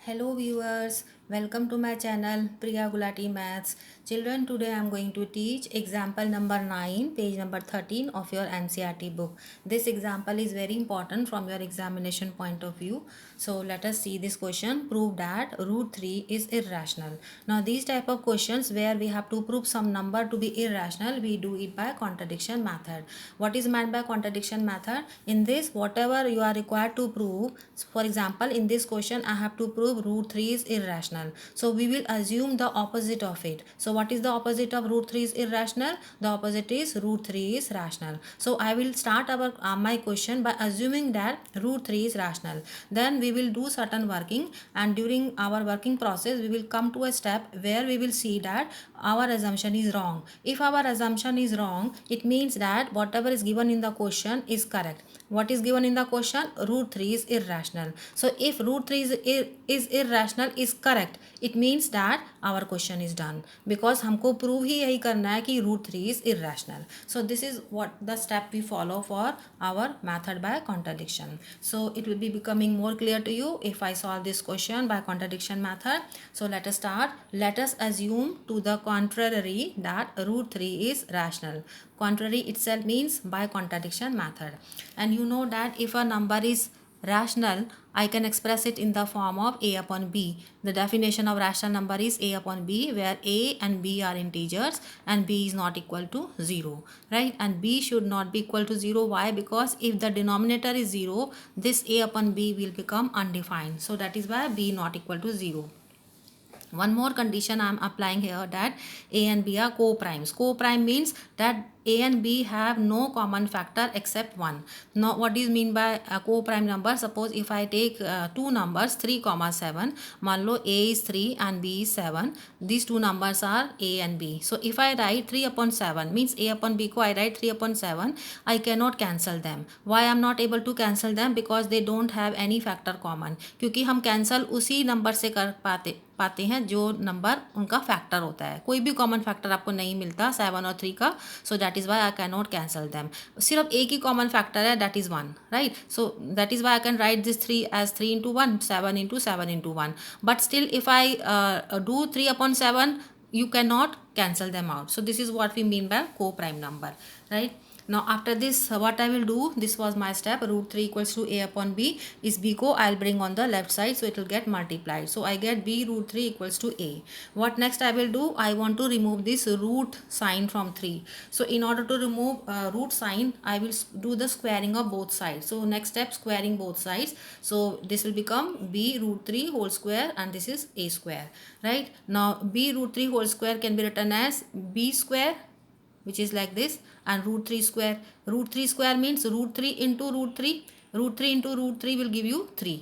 Hello viewers, welcome to my channel Priya Gulati Maths. Children, today I am going to teach example number 9, page number 13 of your NCERT book. This example is very important from your examination point of view. So let us see this question. Prove that root 3 is irrational. Now these type of questions where we have to prove some number to be irrational, we do it by contradiction method. What is meant by contradiction method? In this, whatever you are required to prove, for example, in this question I have to prove root 3 is irrational. So we will assume the opposite of it. So what is the opposite of root 3 is irrational? The opposite is root 3 is rational. So I will start my question by assuming that root 3 is rational. Then we will do certain working, and during our working process we will come to a step where we will see that our assumption is wrong. If our assumption is wrong, it means that whatever is given in the question is correct. What is given in the question? Root 3 is irrational. So if root 3 is irrational is correct, it means that our question is done, because हमको prove ही यही करना है कि root 3 is irrational. So this is what the step we follow for our method by contradiction. So it will be becoming more clear to you if I solve this question by contradiction method. So let us start. Let us assume to the contrary that root 3 is rational. Contrary itself means by contradiction method. And you know that if a number is rational, I can express it in the form of a upon b. The definition of rational number is a upon b, where a and b are integers and b is not equal to 0, right? And b should not be equal to 0. Why? Because if the denominator is 0, this a upon b will become undefined. So that is why b not equal to 0. One more condition I am applying here, that a and b are co-primes. Co-prime means that a and b have no common factor except 1. Now what is mean by a co-prime number? Suppose if I take two numbers 3 comma 7, मान लो a is 3 and b is 7. These two numbers are a and b. So if I write 3 upon 7 means a upon b को I write 3 upon 7, I cannot cancel them. Why I am not able to cancel them? Because they don't have any factor common. क्योंकि हम cancel उसी number से कर पाते हैं जो number उनका फैक्टर होता है. कोई भी कॉमन फैक्टर आपको नहीं मिलता 7 और 3 का. So that is why I can not cancel them. सिर्फ एक ही कॉमन फैक्टर है, that is 1, right. So that is why I can write this 3 as 3 into 1, 7 into 7 into 1. But still if I do 3 upon 7, you cannot cancel them out. So this is what we mean by co-prime number, right? Now after this, what I will do, this was my step, root 3 equals to a upon b is b को I'll bring on the left side, so it will get multiplied. So I get b root 3 equals to a. What next I will do? I want to remove this root sign from 3. So in order to remove root sign, I will do the squaring of both sides. So next step, squaring both sides. So this will become b root 3 whole square, and this is a square, right? Now b root 3 whole square can be written as b square, which is like this, and root 3 square. Root 3 square means root 3 into root 3. Root 3 into root 3 will give you 3,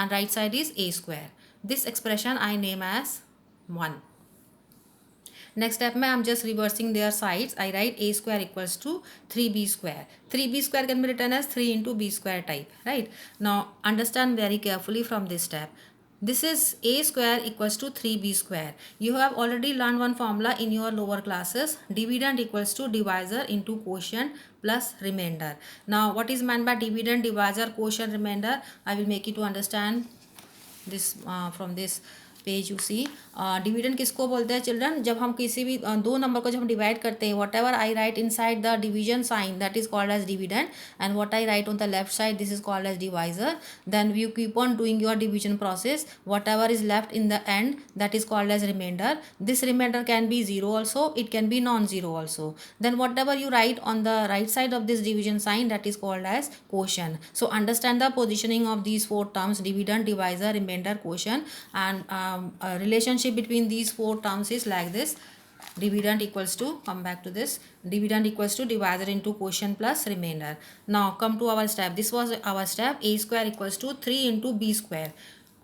and right side is a square. This expression I name as 1. Next step में I'm just reversing their sides. I write a square equals to 3b square. 3b square can be written as 3 into b square type, right? Now understand very carefully from this step. This is a square equals to 3b square. You have already learned one formula in your lower classes. Dividend equals to divisor into quotient plus remainder. Now what is meant by dividend, divisor, quotient, remainder? I will make you to understand this from this page you see. Dividend किसको बोलते हैं children? जब हम किसी भी दो number को जब हम डिवाइड करते हैं, whatever I write in side the division sign, that is called as dividend, and what I write on the left side, this is called as divisor. Then you keep on doing your division process. Whatever is left in the end, that is called as remainder. This remainder can be zero also, it can be non zero also. Then whatever you write on the right side of this division sign, that is called as quotient. So understand the positioning of these four terms: dividend, divisor, remainder, quotient, and relationship between these four terms is like this. Dividend equals to, come back to this, dividend equals to divisor into quotient plus remainder. Now come to our step. This was our step. A square equals to 3 into b square.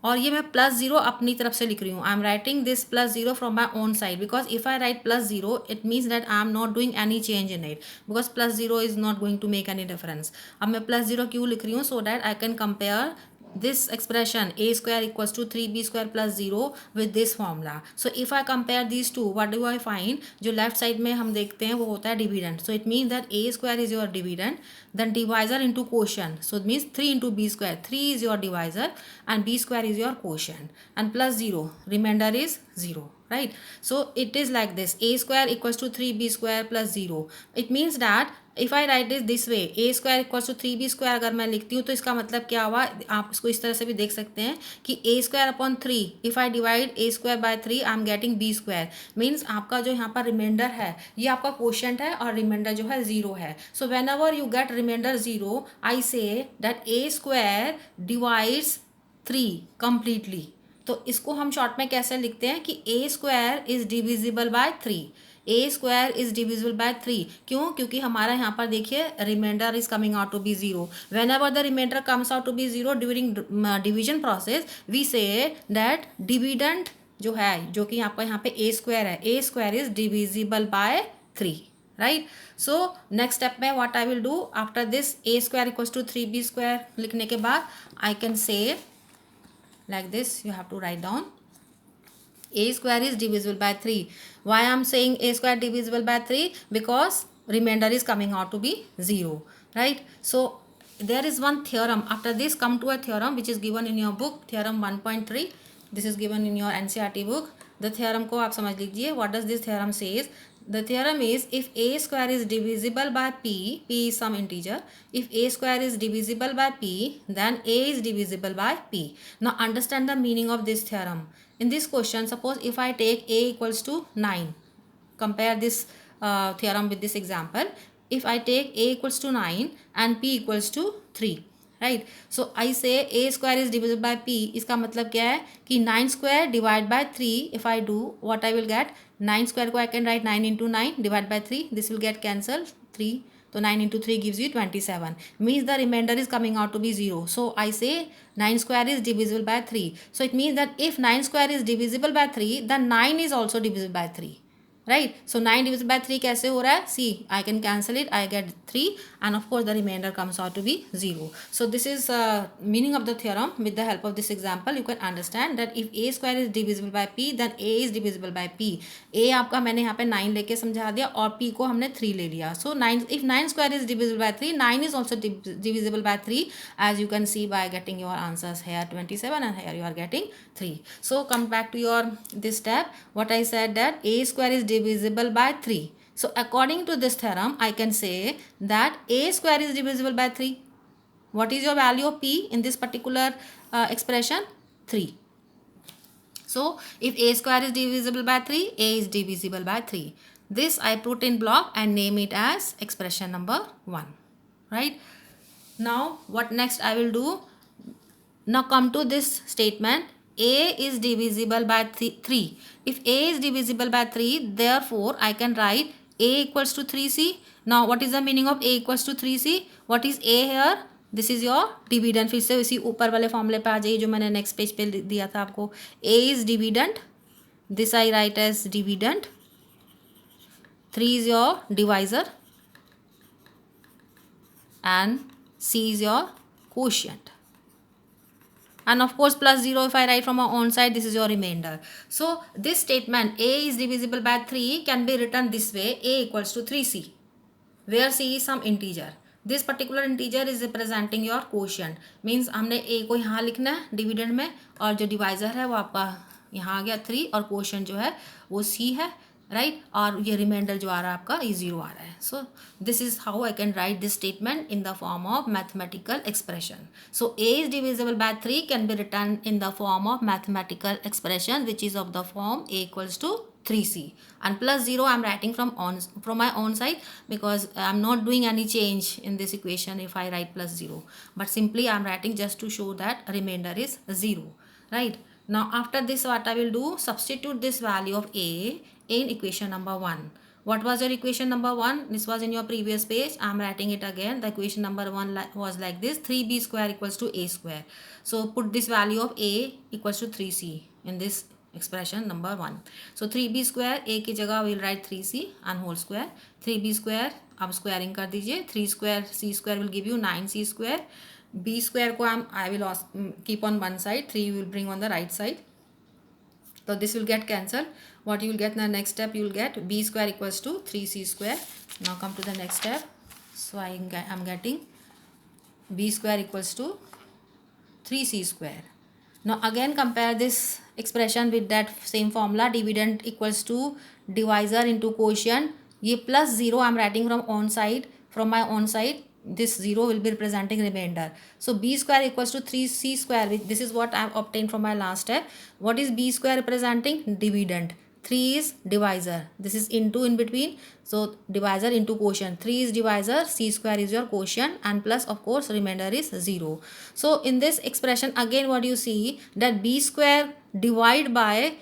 और ये मैं plus zero अपनी तरफ से लिख रही हूँ. I am writing this plus zero from my own side, because if I write plus zero it means that I am not doing any change in it, because plus zero is not going to make any difference. अब मैं plus zero क्यों लिख रही हूँ? So that I can compare this expression a square equals to 3b square plus 0 with this formula. So if I compare these two, what do I find? जो left side में हम देखते हैं वो होता है dividend. So it means that a square is your dividend, then divisor into quotient. So it means 3 into b square. 3 is your divisor and b square is your quotient, and plus 0. Remainder is 0. Right? So it is like this: a square equals to 3b square plus 0. It means that if I write this way, a square equals to 3b square अगर मैं लिखती हूँ तो इसका मतलब क्या हुआ? आप इसको इस तरह से भी देख सकते हैं कि a square upon 3, if I divide a square by 3, I am getting b square. Means आपका जो यहाँ पर रिमाइंडर है ये आपका क्वोशंट है और रिमाइंडर जो है 0 है. So whenever you get remainder 0, I say that a square divides 3 completely. तो इसको हम शॉर्ट में कैसे लिखते हैं कि a square is divisible by 3. a square is divisible by 3. क्यों? क्योंकि हमारा यहाँ पर देखिए remainder is coming out to be 0. Whenever the remainder comes out to be 0 during division process, we say that dividend जो है, जो कि आपका यहाँ पे a स्क्वायर है, a square is divisible by 3. Right. So next step में what I will do after this a square equals to 3b square लिखने के बाद I can say like this. You have to write down a square is divisible by 3. Why I am saying a square divisible by 3? Because remainder is coming out to be 0. Right. So there is one theorem. After this come to a theorem which is given in your book, theorem 1.3. This is given in your NCERT book. The theorem को आप समझ लीजिए. What does this theorem says? The theorem is if a square is divisible by p, p is some integer. If a square is divisible by p, then a is divisible by p. Now understand the meaning of this theorem. In this question, suppose if I take a equals to 9. Compare this theorem with this example. If I take a equals to 9 and p equals to 3. Right. So I say a square is divisible by p. इसका मतलब क्या है कि 9 square divide by 3. If I do what I will get, 9 square को I can write 9 into 9 divide by 3. This will get cancel 3. तो 9 into 3 gives you 27. Means the remainder is coming out to be 0. So I say 9 square is divisible by 3. So it means that if 9 square is divisible by 3, then 9 is also divisible by 3. Right. So 9 divisible by 3 कैसे हो रहा है? See, I can cancel it, I get 3 and of course the remainder comes out to be 0. So this is meaning of the theorem. With the help of this example you can understand that if a square is divisible by p, then a is divisible by p. a आपका मैंने यहाँ पे 9 लेके समझा दिया और p को हमने 3 ले लिया. So 9, if 9 square is divisible by 3, 9 is also divisible by 3, as you can see by getting your answers here 27 and here you are getting 3. So come back to your this step. What I said that a square is divisible by 3. So according to this theorem, I can say that a square is divisible by 3. What is your value of p in this particular expression? 3. So if a square is divisible by 3, a is divisible by 3. This I put in block and name it as expression number 1. Right. Now what next I will do? Now come to this statement. A is divisible by 3. If a is divisible by 3, therefore I can write a equals to 3c. Now what is the meaning of a equals to 3c? What is a here? This is your dividend. फिर से इसी ऊपर वाले फॉर्मूले पे आ जाइए जो मैंने नेक्स्ट पेज पे दिया था आपको. a is dividend. This I write as dividend. 3 is your divisor and c is your quotient. And of course plus 0 if I write from my own side, this is your remainder. So this statement a is divisible by 3 can be written this way: a equals to 3c, where c is some integer. This particular integer is representing your quotient. Means हमने a को यहाँ लिखना है dividend में और जो divisor है वो आपका यहाँ आ गया 3 और quotient जो है वो c है. राइट. और ये रिमाइंडर जो आ रहा है आपका ये 0 आ रहा है. So this is how I can write this statement in the form of mathematical expression. So A is divisible by 3 can be return in the form of mathematical expression which is of the form a equals to 3c, and plus 0 I am writing from my own side because I am not doing any change in this equation if I write plus 0, but simply I am writing just to show that remainder is 0. Right. Now after this what I will do, substitute this value of a in equation number 1. What was your equation number 1? This was in your previous page. I am writing it again. The equation number 1 was like this: 3b square equals to a square. So put this value of a equals to 3c in this expression number 1. So 3b square, a की जगह we will write 3c and whole square. 3b square आप squaring कर दीजिए. 3 square c square will give you 9c square. b square को I will keep on one side, 3 will bring on the right side. So this will get cancelled. What you will get in the next step, you will get b square equals to 3c square. Now come to the next step. So I am getting b square equals to 3c square. Now again compare this expression with that same formula, dividend equals to divisor into quotient. ये plus 0 I am writing from my own side. This 0 will be representing remainder. So b square equals to 3c square, which this is what I have obtained from my last step. What is b square representing? Dividend. 3 is divisor. This is into in between. So divisor into quotient. 3 is divisor, c square is your quotient, and plus of course remainder is 0. So in this expression again what you see, that b square divide by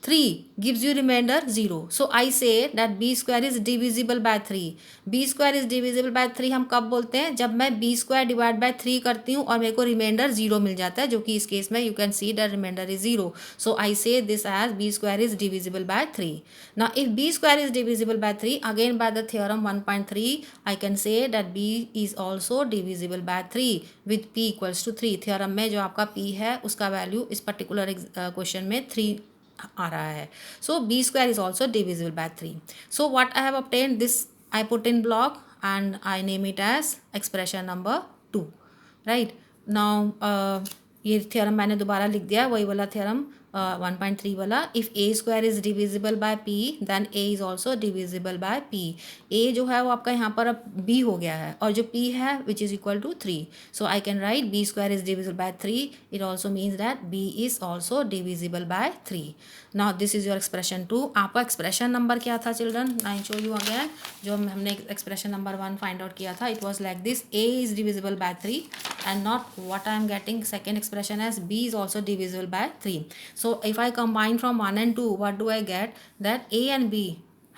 3 gives you remainder 0. So I say that b square is divisible by 3. b square is divisible by 3 हम कब बोलते हैं? जब मैं b square divide by 3 करती हूँ और मेरे को रिमाइंडर 0 मिल जाता है, जो कि इस केस में you can see that remainder is 0. So I say this as b square is divisible by 3. Now if b square is divisible by 3, again by the theorem 1.3 I can say that b is also divisible by 3 with p equals to 3. theorem में जो आपका p है उसका value इस particular question में 3 आ रहा है. So B square is also divisible by 3. So what I have obtained, this I put in block and I name it as expression number 2. Right now ये थ्योरम मैंने दोबारा लिख दिया, वही वाला थ्योरम 1.3 वाला. If A square is divisible by P then A is also divisible by P. A जो है वो आपका यहाँ पर अब बी हो गया है और जो पी है which is equal to 3. So I can write B square is divisible by 3. It also means that B is also divisible by 3. Now this is your expression 2. आपका एक्सप्रेशन नंबर क्या था children? I show you again. जो हमने expression number 1 find out किया था, it was like this: A is divisible by 3 and not what I am getting second expression as b is also divisible by 3. So if I combine from 1 and 2, what do I get? That a and b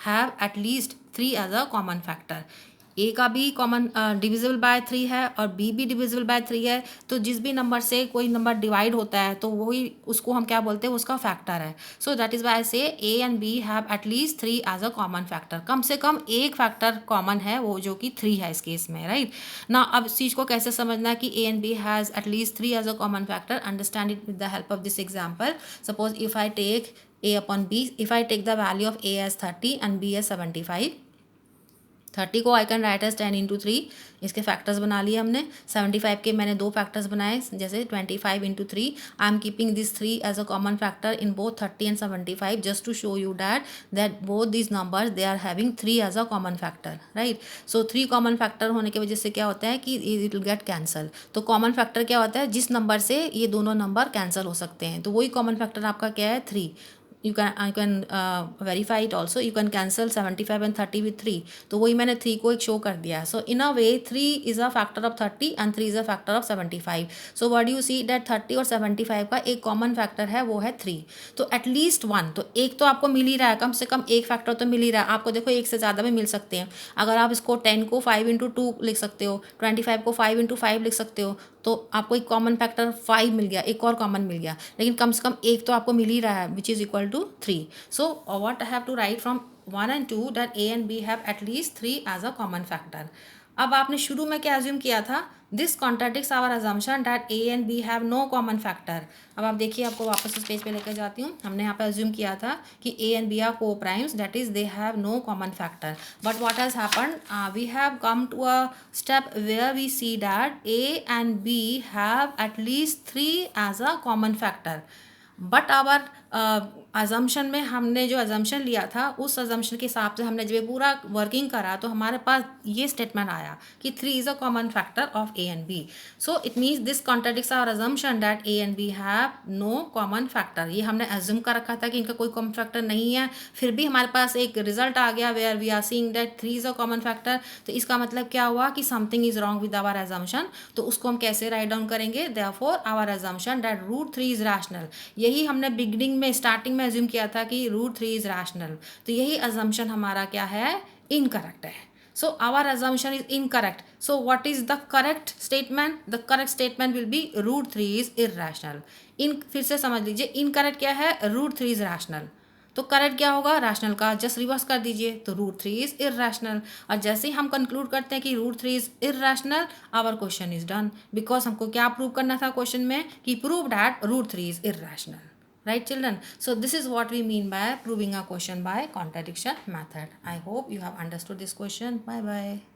have at least 3 as a common factor. ए का भी common divisible by 3 है और B भी divisible by 3 है. तो जिस भी number से कोई नंबर डिवाइड होता है तो वही उसको हम क्या बोलते हैं, उसका फैक्टर है. सो that is why say A and B have at least 3 as a common factor. कम से कम एक फैक्टर कॉमन है, वो जो कि 3 है इस केस में. राइट ना, अब इस चीज़ को कैसे समझना है कि A and B has at least 3 as a common factor? Understand it with the help of this example. Suppose if I take a upon b, if I take the value of a as 30 and b as 75, 30 को I can write as 10 into 3. इसके factors बना लिए हमने. 75 के मैंने 2 factors बनाए, जैसे 25 into 3. I am keeping this 3 as a common factor in both 30 and 75 just to show you that both this numbers they are having 3 as a common factor. Right, so 3 common factor होने की वजह से क्या होता है कि it will get cancel. तो common factor क्या होता है? जिस नंबर से ये दोनों नंबर कैंसिल हो सकते हैं, तो वही कॉमन फैक्टर आपका क्या है? 3. you can verify it also. You can cancel 75 and 30 with 3. तो वही मैंने 3 को एक शो कर दिया. So in a way 3 is a factor of 30 and 3 is a factor of 75. So what do you see that 30 और 75 का एक कॉमन फैक्टर है, वो है 3. तो एटलीस्ट 1, तो एक तो आपको मिल ही रहा है, कम से कम एक फैक्टर तो मिल ही रहा है आपको. देखो एक से ज़्यादा भी मिल सकते हैं. अगर आप इसको 10 को 5 इंटू 2 लिख सकते हो, 25 को 5 इंटू 5 लिख सकते हो, तो आपको एक कॉमन फैक्टर 5 मिल गया, एक और कॉमन मिल गया. लेकिन कम से कम एक तो आपको मिल ही रहा है which is equal to 3. So what I have to write from 1 and 2 that a and b have at least 3 as a common factor. अब आपने शुरू में क्या अज्यूम किया था? This contradicts our assumption that A and B have no common factor. अब आप देखिए, आपको वापस उस पेज पे लेकर जाती हूँ. हमने यहाँ पे अज्यूम किया था कि A and B are coprimes, that is they have no common factor. But what has happened, we have come to a step where we see that A and B have at least 3 as a common factor. But our assumption में हमने जो assumption लिया था, उस assumption के हिसाब से हमने जब ये पूरा वर्किंग करा तो हमारे पास ये स्टेटमेंट आया कि 3 is a common factor of A and B. So it means this contradicts our assumption that A and B have no common factor. ये हमने अज्यूम कर रखा था कि इनका कोई कॉमन फैक्टर नहीं है, फिर भी हमारे पास एक रिजल्ट आ गया where we are seeing that 3 is a common factor. तो इसका मतलब क्या हुआ कि something is wrong with our assumption. तो उसको हम कैसे राइट डाउन करेंगे? Therefore our assumption that √3 is rational. यही हमने बिगिनिंग में स्टार्टिंग में अज्यूम किया था कि √3 इज रैशनल. तो यही अजम्पशन हमारा क्या है? इनकरेक्ट है. So our assumption is incorrect. So what is the correct statement? The correct statement will be √3 is irrational. फिर से समझ लीजिए, इनकरेक्ट क्या है? √3 इज रैशनल. तो करेक्ट क्या होगा, रैशनल का जस्ट रिवर्स कर दीजिए, तो √3 इज इरैशनल। और जैसे ही हम कंक्लूड करते हैं कि √3 is irrational, our question is done, because हमको क्या प्रूव करना था क्वेश्चन में कि prove that √3 is irrational, right children? So this is what we mean by proving a question by contradiction method. I hope you have understood this question. Bye bye.